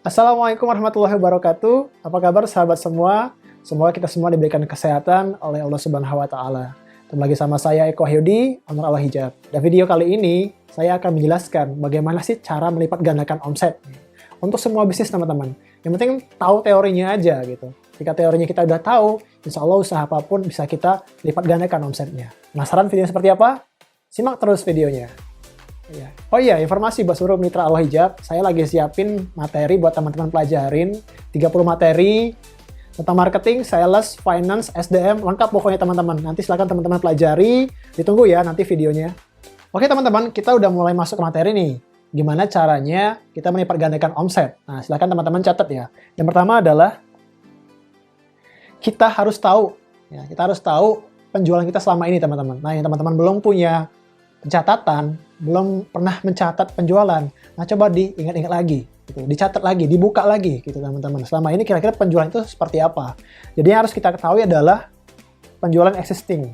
Assalamualaikum warahmatullahi wabarakatuh. Apa kabar sahabat semua? Semoga kita semua diberikan kesehatan oleh Allah Subhanahu wa taala. Ketemu lagi sama saya Eko Hyudi, owner Al Hijab. Dan video kali ini saya akan menjelaskan bagaimana sih cara melipat gandakan omset untuk semua bisnis teman-teman. Yang penting tahu teorinya aja gitu. Jika teorinya kita udah tahu, insya Allah usaha apapun bisa kita lipat gandakan omsetnya. Penasaran videonya seperti apa? Simak terus videonya. Ya. Oh iya, informasi buat seluruh mitra Al Hijab, saya lagi siapin materi buat teman-teman pelajarin, 30 materi tentang marketing, sales, finance, SDM, lengkap pokoknya teman-teman. Nanti silakan teman-teman pelajari, ditunggu ya nanti videonya. Oke teman-teman, kita udah mulai masuk ke materi nih. Gimana caranya kita melipat gandakan omset? Nah, silakan teman-teman catat ya. Yang pertama adalah kita harus tahu penjualan kita selama ini teman-teman. Nah, yang teman-teman belum punya pencatatan, belum pernah mencatat penjualan, nah coba diingat-ingat lagi, gitu. Dicatat lagi, dibuka lagi, gitu teman-teman. Selama ini kira-kira penjualan itu seperti apa? Jadi yang harus kita ketahui adalah penjualan existing.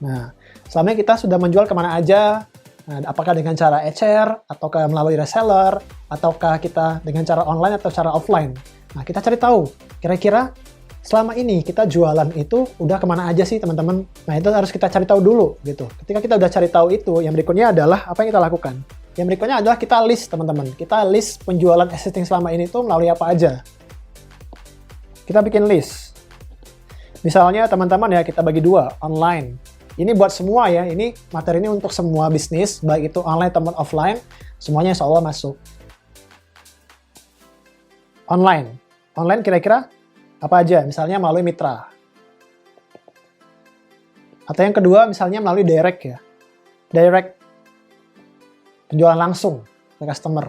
Nah, selama ini kita sudah menjual kemana aja? Nah, apakah dengan cara ecer, ataukah melalui reseller, ataukah kita dengan cara online atau cara offline? Nah, kita cari tahu, kira-kira selama ini kita jualan itu udah kemana aja sih teman-teman? Nah itu harus kita cari tahu dulu gitu. Ketika kita udah cari tahu itu, yang berikutnya adalah apa yang kita lakukan? Yang berikutnya adalah kita list teman-teman. Kita list penjualan existing selama ini tuh melalui apa aja. Kita bikin list. Misalnya teman-teman ya kita bagi dua, online. Ini buat semua ya, ini materi ini untuk semua bisnis, baik itu online atau offline, semuanya insya Allah masuk. Online. Online kira-kira apa aja? Misalnya melalui mitra. Atau yang kedua, misalnya melalui direct ya. Direct. Penjualan langsung ke customer.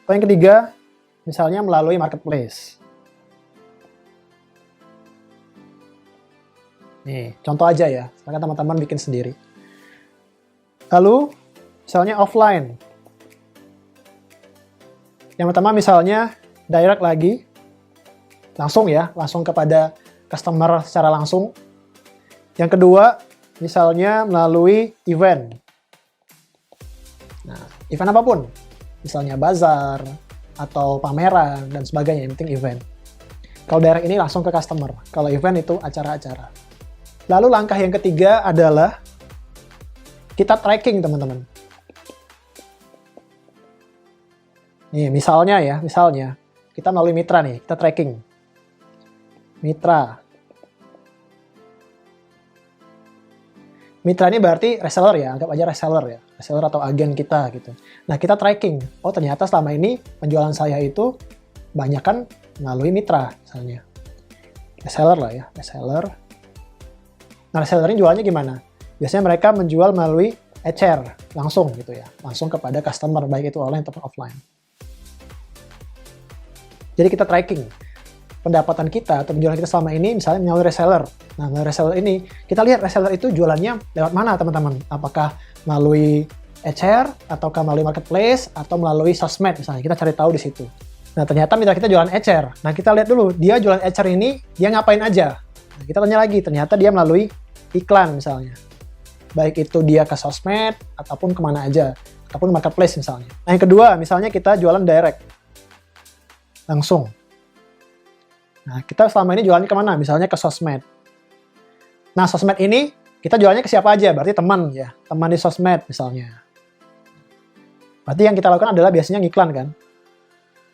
Atau yang ketiga, misalnya melalui marketplace. Nih, contoh aja ya. Sekarang teman-teman bikin sendiri. Lalu, misalnya offline. Yang pertama misalnya direct lagi. Langsung ya, langsung kepada customer secara langsung. Yang kedua, misalnya melalui event. Nah, event apapun. Misalnya bazar, atau pameran, dan sebagainya. Yang penting event. Kalau direct ini langsung ke customer. Kalau event itu acara-acara. Lalu langkah yang ketiga adalah kita tracking teman-teman. Nih, misalnya kita melalui mitra nih, kita tracking. Mitra ini berarti reseller ya, anggap aja reseller ya, reseller atau agen kita gitu. Nah kita tracking, oh ternyata selama ini penjualan saya itu banyak kan melalui mitra misalnya, reseller lah ya, reseller. Nah reseller ini jualnya gimana? Biasanya mereka menjual melalui ecer langsung gitu ya, langsung kepada customer baik itu online ataupun offline. Jadi kita tracking pendapatan kita atau penjualan kita selama ini misalnya melalui reseller. Nah, melalui reseller ini, kita lihat reseller itu jualannya lewat mana teman-teman? Apakah melalui ecer, ataukah melalui marketplace, atau melalui sosmed misalnya. Kita cari tahu di situ. Nah, ternyata mitra kita jualan ecer. Nah, kita lihat dulu, dia jualan ecer ini, dia ngapain aja? Nah, kita tanya lagi, ternyata dia melalui iklan misalnya. Baik itu dia ke sosmed, ataupun kemana aja. Ataupun marketplace misalnya. Nah, yang kedua, misalnya kita jualan direct. Langsung. Nah, kita selama ini jualannya kemana? Misalnya ke sosmed. Nah, sosmed ini kita jualannya ke siapa aja? Berarti teman ya. Teman di sosmed misalnya. Berarti yang kita lakukan adalah biasanya ngiklan kan?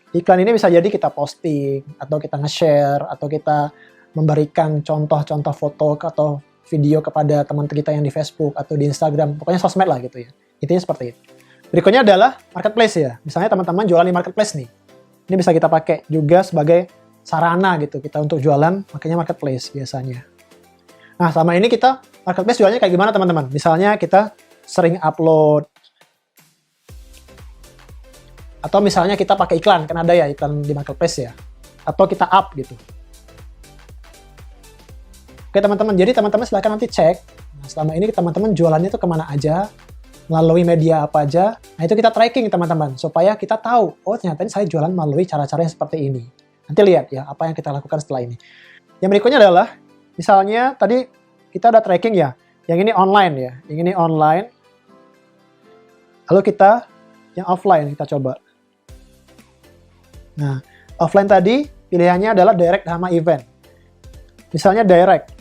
Iklan ini bisa jadi kita posting, atau kita nge-share, atau kita memberikan contoh-contoh foto atau video kepada teman kita yang di Facebook atau di Instagram. Pokoknya sosmed lah gitu ya. Intinya seperti itu. Berikutnya adalah marketplace ya. Misalnya teman-teman jualan di marketplace nih. Ini bisa kita pakai juga sebagai sarana gitu kita untuk jualan, makanya marketplace biasanya. Nah, selama ini kita marketplace jualnya kayak gimana teman-teman? Misalnya kita sering upload, atau misalnya kita pakai iklan, kan ada ya iklan di marketplace ya, atau kita up gitu. Oke teman-teman, jadi teman-teman silahkan nanti cek, nah, selama ini teman-teman jualannya itu kemana aja, melalui media apa aja. Nah itu kita tracking teman-teman, supaya kita tahu, oh ternyata ini saya jualan melalui cara-cara yang seperti ini. Nanti lihat ya, apa yang kita lakukan setelah ini. Yang berikutnya adalah, misalnya tadi kita ada tracking ya, yang ini online ya, yang ini online. Lalu kita yang offline kita coba. Nah, offline tadi pilihannya adalah direct sama event. Misalnya direct.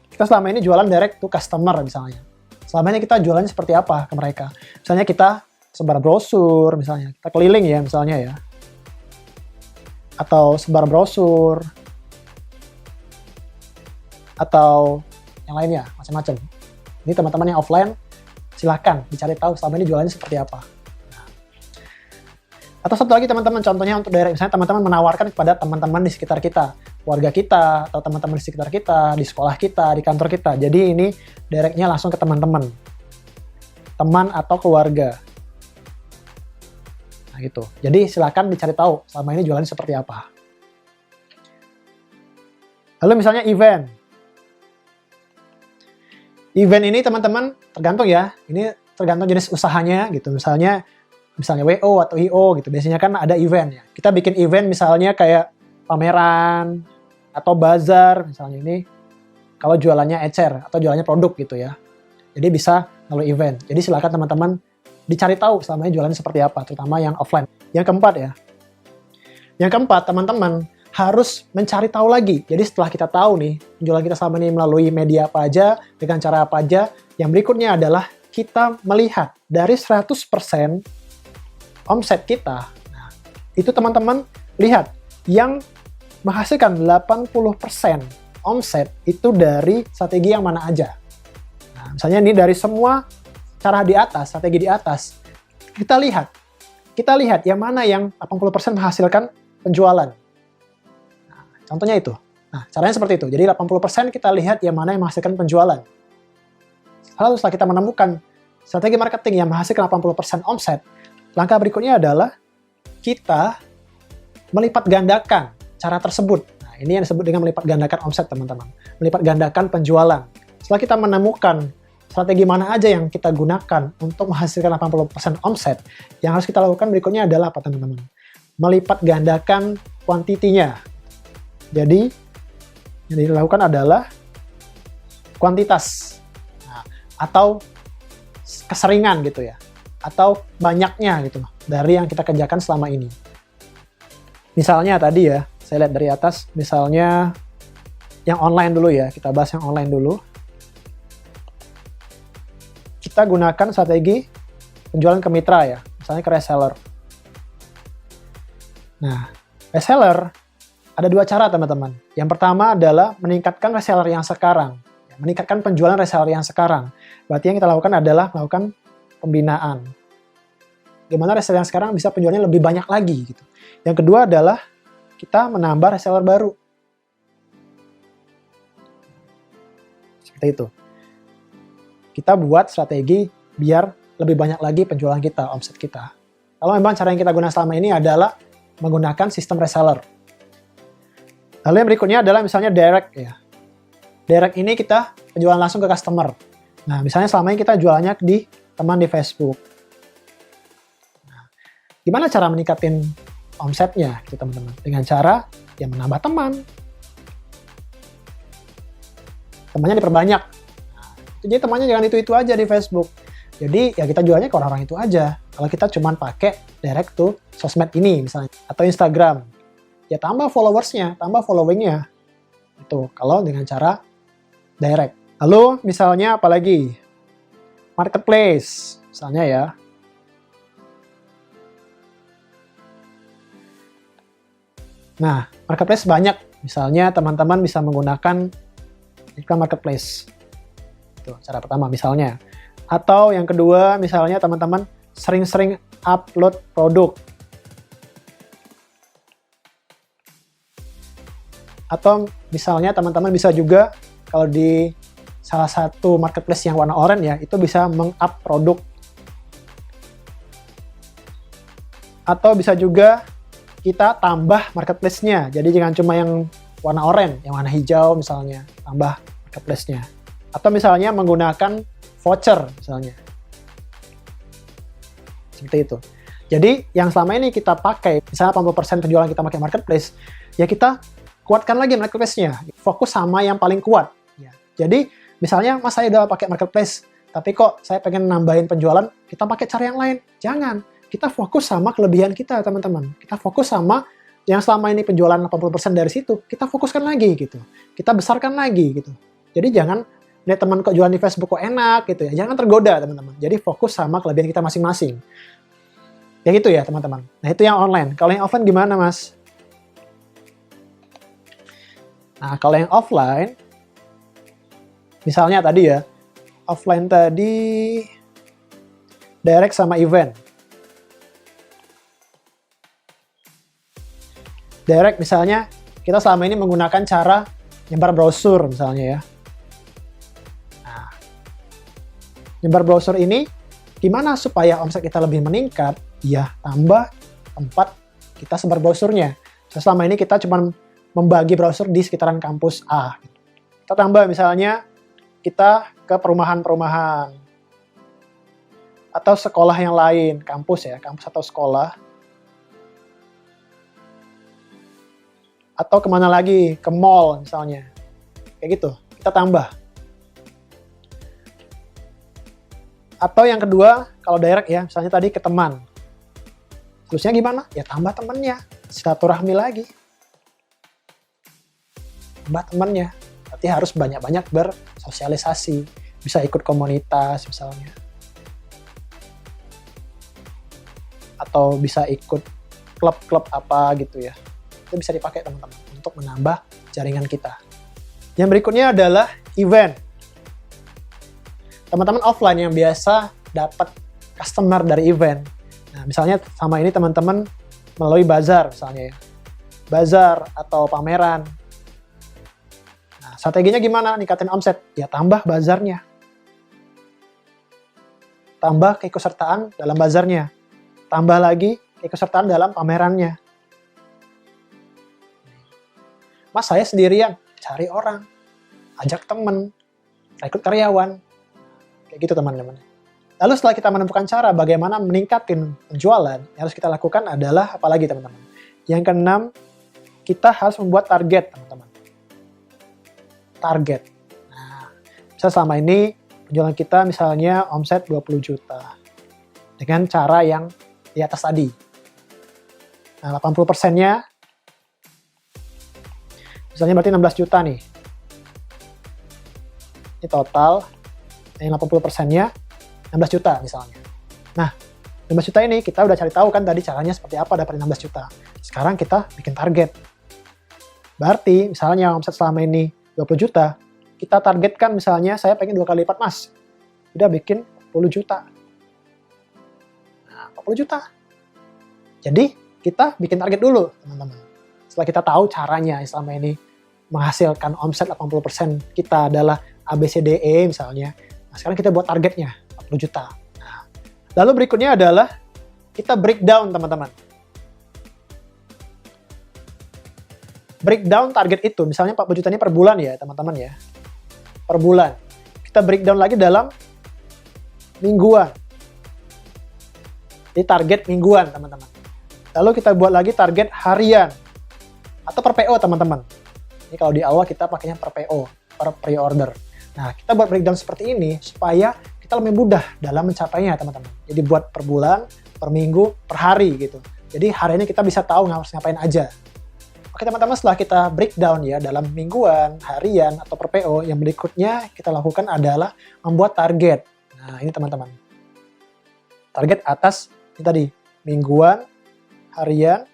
Kita selama ini jualan direct to customer misalnya. Selama ini kita jualannya seperti apa ke mereka? Misalnya kita sebar brosur, misalnya. Kita keliling ya misalnya ya. Atau sebar brosur. Atau yang lainnya, macam-macam. Ini teman-teman yang offline, silahkan dicari tahu selama ini jualannya seperti apa. Atau satu lagi teman-teman, contohnya untuk direct, misalnya teman-teman menawarkan kepada teman-teman di sekitar kita, keluarga kita, atau teman-teman di sekitar kita, di sekolah kita, di kantor kita. Jadi ini directnya langsung ke teman-teman, teman atau keluarga. Nah gitu. Jadi silakan dicari tahu selama ini jualannya seperti apa. Lalu misalnya event. Event ini teman-teman tergantung ya, ini tergantung jenis usahanya gitu. Misalnya WO atau IO gitu. Biasanya kan ada event ya. Kita bikin event misalnya kayak pameran atau bazar misalnya ini. Kalau jualannya ecer atau jualannya produk gitu ya. Jadi bisa melalui event. Jadi silakan teman-teman dicari tahu selama ini jualannya seperti apa, terutama yang offline. Yang keempat ya. Yang keempat, teman-teman harus mencari tahu lagi. Jadi setelah kita tahu nih, penjualan kita selama ini melalui media apa aja, dengan cara apa aja, yang berikutnya adalah kita melihat dari 100% omset kita. Nah, itu teman-teman lihat, yang menghasilkan 80% omset itu dari strategi yang mana aja. Nah, misalnya ini dari semua cara di atas, strategi di atas, kita lihat yang mana yang 80% menghasilkan penjualan. Nah, contohnya itu. Nah, caranya seperti itu. Jadi 80% kita lihat yang mana yang menghasilkan penjualan. Lalu setelah kita menemukan strategi marketing yang menghasilkan 80% omset, langkah berikutnya adalah kita melipat gandakan cara tersebut. Nah, ini yang disebut dengan melipat gandakan omset, teman-teman. Melipat gandakan penjualan. Setelah kita menemukan strategi mana aja yang kita gunakan untuk menghasilkan 80% omset, yang harus kita lakukan berikutnya adalah apa, teman-teman? Melipat gandakan kuantitinya. Jadi, yang dilakukan adalah kuantitas. Nah, atau keseringan gitu ya. Atau banyaknya gitu dari yang kita kerjakan selama ini. Misalnya tadi ya, saya lihat dari atas, misalnya yang online dulu ya, kita bahas yang online dulu. Kita gunakan strategi penjualan ke mitra ya, misalnya ke reseller. Nah, reseller ada dua cara teman-teman. Yang pertama adalah meningkatkan reseller yang sekarang, meningkatkan penjualan reseller yang sekarang. Berarti yang kita lakukan adalah melakukan pembinaan. Gimana reseller yang sekarang bisa penjualannya lebih banyak lagi gitu. Yang kedua adalah kita menambah reseller baru. Seperti itu. Kita buat strategi biar lebih banyak lagi penjualan kita, omset kita. Kalau memang cara yang kita gunakan selama ini adalah menggunakan sistem reseller. Lalu yang berikutnya adalah misalnya direct ya. Direct ini kita penjualan langsung ke customer. Nah, misalnya selama ini kita jualannya di teman di Facebook. Nah, gimana cara meningkatin omsetnya gitu teman-teman? Dengan cara ya menambah teman. Temannya diperbanyak. Nah, jadi temannya jangan itu-itu aja di Facebook. Jadi ya kita jualnya ke orang-orang itu aja. Kalau kita cuma pakai direct to sosmed ini misalnya. Atau Instagram. Ya tambah followersnya, tambah followingnya. Itu kalau dengan cara direct. Lalu misalnya apalagi? Marketplace, misalnya ya. Nah, marketplace banyak. Misalnya teman-teman bisa menggunakan iklan marketplace. Itu cara pertama misalnya. Atau yang kedua, misalnya teman-teman sering-sering upload produk. Atau misalnya teman-teman bisa juga kalau di salah satu marketplace yang warna oranye ya, itu bisa meng-up produk. Atau bisa juga kita tambah marketplace-nya. Jadi jangan cuma yang warna oranye, yang warna hijau misalnya, tambah marketplace-nya. Atau misalnya menggunakan voucher misalnya. Seperti itu. Jadi yang selama ini kita pakai, misalnya 80% penjualan kita pakai marketplace, ya kita kuatkan lagi marketplace-nya. Fokus sama yang paling kuat. Ya. Jadi misalnya, Mas saya udah pakai marketplace, tapi kok saya pengen nambahin penjualan, kita pakai cara yang lain. Jangan. kita fokus sama kelebihan kita, teman-teman. Kita fokus sama yang selama ini penjualan 80% dari situ, kita fokuskan lagi gitu. Kita besarkan lagi gitu. Jadi jangan lihat teman kok jualan di Facebook kok enak gitu ya. Jangan tergoda, teman-teman. Jadi fokus sama kelebihan kita masing-masing. Ya gitu ya, teman-teman. Nah, itu yang online. Kalau yang offline gimana, Mas? Nah, kalau yang offline, misalnya tadi ya, offline tadi direct sama event. Direct misalnya, kita selama ini menggunakan cara nyebar brosur misalnya ya. Nah, nyebar brosur ini, gimana supaya omset kita lebih meningkat? Ya, tambah tempat kita sebar brosurnya. Selama ini kita cuma membagi brosur di sekitaran kampus A. Kita tambah misalnya kita ke perumahan-perumahan atau sekolah yang lain, kampus ya, kampus atau sekolah. Atau kemana lagi, ke mall misalnya. Kayak gitu, kita tambah. Atau yang kedua, kalau direct ya, misalnya tadi ke teman. Terusnya gimana? Ya tambah temannya, silaturahmi lagi. Tambah temannya, berarti harus banyak-banyak bersosialisasi. Bisa ikut komunitas misalnya. Atau bisa ikut klub-klub apa gitu ya. Itu bisa dipakai teman-teman untuk menambah jaringan kita. Yang berikutnya adalah event. Teman-teman offline yang biasa dapat customer dari event. Nah, misalnya sama ini teman-teman melalui bazar misalnya ya. Bazar atau pameran. Nah, strateginya gimana ningkatin omset? Ya tambah bazarnya. Tambah keikutsertaan dalam bazarnya. Tambah lagi keikutsertaan dalam pamerannya. Mas, saya sendirian, cari orang, ajak temen, rekrut karyawan, kayak gitu teman-teman. Lalu setelah kita menemukan cara bagaimana meningkatin penjualan, yang harus kita lakukan adalah apalagi teman-teman. Yang keenam, kita harus membuat target teman-teman. Target. Nah, misalnya selama ini penjualan kita misalnya omset 20 juta. Dengan cara yang di atas tadi. Nah, 80%-nya misalnya berarti 16 juta nih. Ini total, yang 80%-nya 16 juta misalnya. Nah, 16 juta ini kita udah cari tahu kan tadi caranya seperti apa dapat 16 juta. Sekarang kita bikin target. Berarti misalnya omset selama ini 20 juta, kita targetkan misalnya saya pengen 2 kali lipat mas. Udah bikin 40 juta. Nah, 40 juta. Jadi kita bikin target dulu teman-teman. Setelah kita tahu caranya selama ini menghasilkan omset 80% kita adalah ABCDE misalnya. Nah, sekarang kita buat targetnya 40 juta. Nah, lalu berikutnya adalah kita breakdown teman-teman. Breakdown target itu, misalnya 40 juta ini per bulan ya teman-teman ya. Per bulan. Kita breakdown lagi dalam mingguan. Jadi target mingguan teman-teman. Lalu kita buat lagi target harian. Atau per PO teman-teman. Ini kalau di awal kita pakainya per PO, per pre-order. Nah, kita buat breakdown seperti ini supaya kita lebih mudah dalam mencapainya teman-teman. Jadi buat per bulan, per minggu, per hari gitu. Jadi hari ini kita bisa tahu harus ngapain aja. Oke teman-teman, setelah kita breakdown ya dalam mingguan, harian, atau per PO, yang berikutnya kita lakukan adalah membuat target. Nah, ini teman-teman. Target atas ini tadi, mingguan, harian,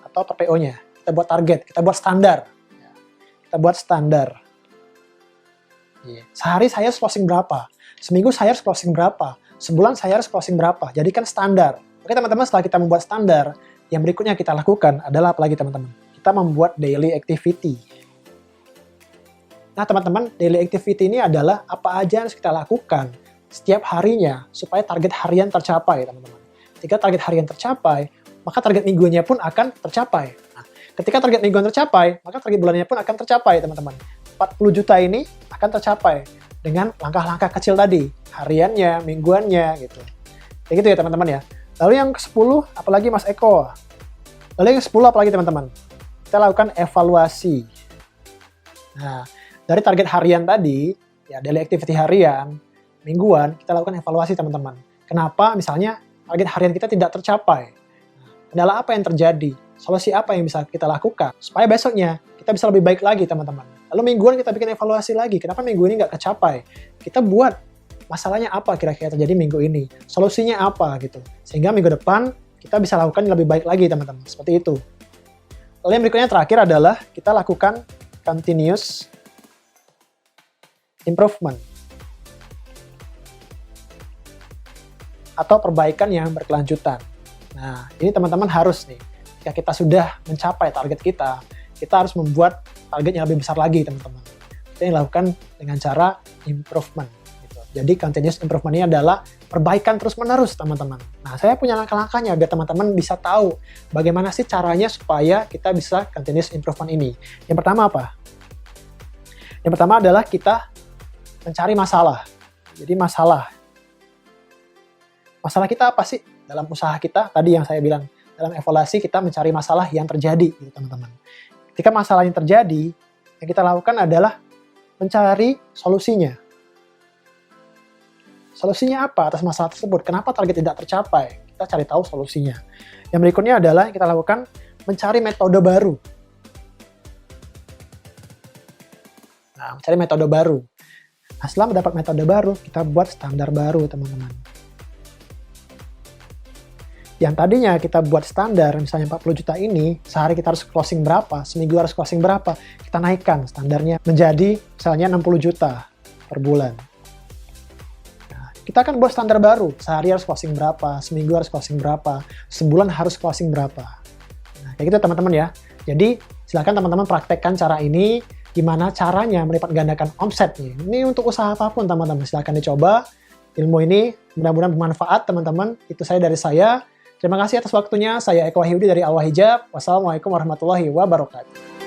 atau per PO-nya. Kita buat target, kita buat standar. Kita buat standar. Sehari saya harus closing berapa? Seminggu saya harus closing berapa? Sebulan saya harus closing berapa? Jadikan standar. Oke teman-teman, setelah kita membuat standar, yang berikutnya kita lakukan adalah apa lagi teman-teman? Kita membuat daily activity. Nah teman-teman, daily activity ini adalah apa aja yang harus kita lakukan setiap harinya supaya target harian tercapai teman-teman. Ketika target harian tercapai, maka target mingguannya pun akan tercapai. Nah, ketika target mingguan tercapai, maka target bulannya pun akan tercapai teman-teman. 40 juta ini akan tercapai dengan langkah-langkah kecil tadi, hariannya, mingguannya gitu. Kayak gitu ya teman-teman ya. Lalu yang ke-10 apalagi Mas Eko? Lalu yang ke-10 apalagi teman-teman? Kita lakukan evaluasi. Nah, dari target harian tadi, ya daily activity harian, mingguan, kita lakukan evaluasi teman-teman. Kenapa misalnya target harian kita tidak tercapai. Kendala apa yang terjadi? Solusi apa yang bisa kita lakukan? Supaya besoknya kita bisa lebih baik lagi, teman-teman. Lalu mingguan kita bikin evaluasi lagi. Kenapa minggu ini nggak kecapai? Kita buat masalahnya apa kira-kira terjadi minggu ini? Solusinya apa gitu. Sehingga minggu depan kita bisa lakukan yang lebih baik lagi, teman-teman. Seperti itu. Lalu yang berikutnya terakhir adalah kita lakukan continuous improvement. Atau perbaikan yang berkelanjutan. Nah, ini teman-teman harus nih, jika kita sudah mencapai target kita harus membuat target yang lebih besar lagi, teman-teman. Kita yang lakukan dengan cara improvement. Gitu. Jadi, continuous improvement ini adalah perbaikan terus-menerus, teman-teman. Nah, saya punya langkah-langkahnya biar teman-teman bisa tahu bagaimana sih caranya supaya kita bisa continuous improvement ini. Yang pertama apa? Yang pertama adalah kita mencari masalah. Jadi, masalah kita apa sih dalam usaha kita? Tadi yang saya bilang, dalam evaluasi kita mencari masalah yang terjadi, gitu, teman-teman. Ketika masalah yang terjadi, yang kita lakukan adalah mencari solusinya. Solusinya apa atas masalah tersebut? Kenapa target tidak tercapai? Kita cari tahu solusinya. Yang berikutnya adalah yang kita lakukan mencari metode baru. Nah, mencari metode baru. Nah, setelah mendapat metode baru, kita buat standar baru, teman-teman. Yang tadinya kita buat standar, misalnya 40 juta ini, sehari kita harus closing berapa, seminggu harus closing berapa, kita naikkan standarnya menjadi misalnya 60 juta per bulan. Nah, kita akan buat standar baru, sehari harus closing berapa, seminggu harus closing berapa, sebulan harus closing berapa. Nah, kayak gitu teman-teman ya. Jadi, silakan teman-teman praktekkan cara ini, gimana caranya melipat gandakan omsetnya. Ini untuk usaha apapun teman-teman, silakan dicoba. Ilmu ini mudah-mudahan bermanfaat teman-teman. Itu dari saya. Terima kasih atas waktunya. Saya Eko Wahyudi dari Al Wahijab. Wassalamualaikum warahmatullahi wabarakatuh.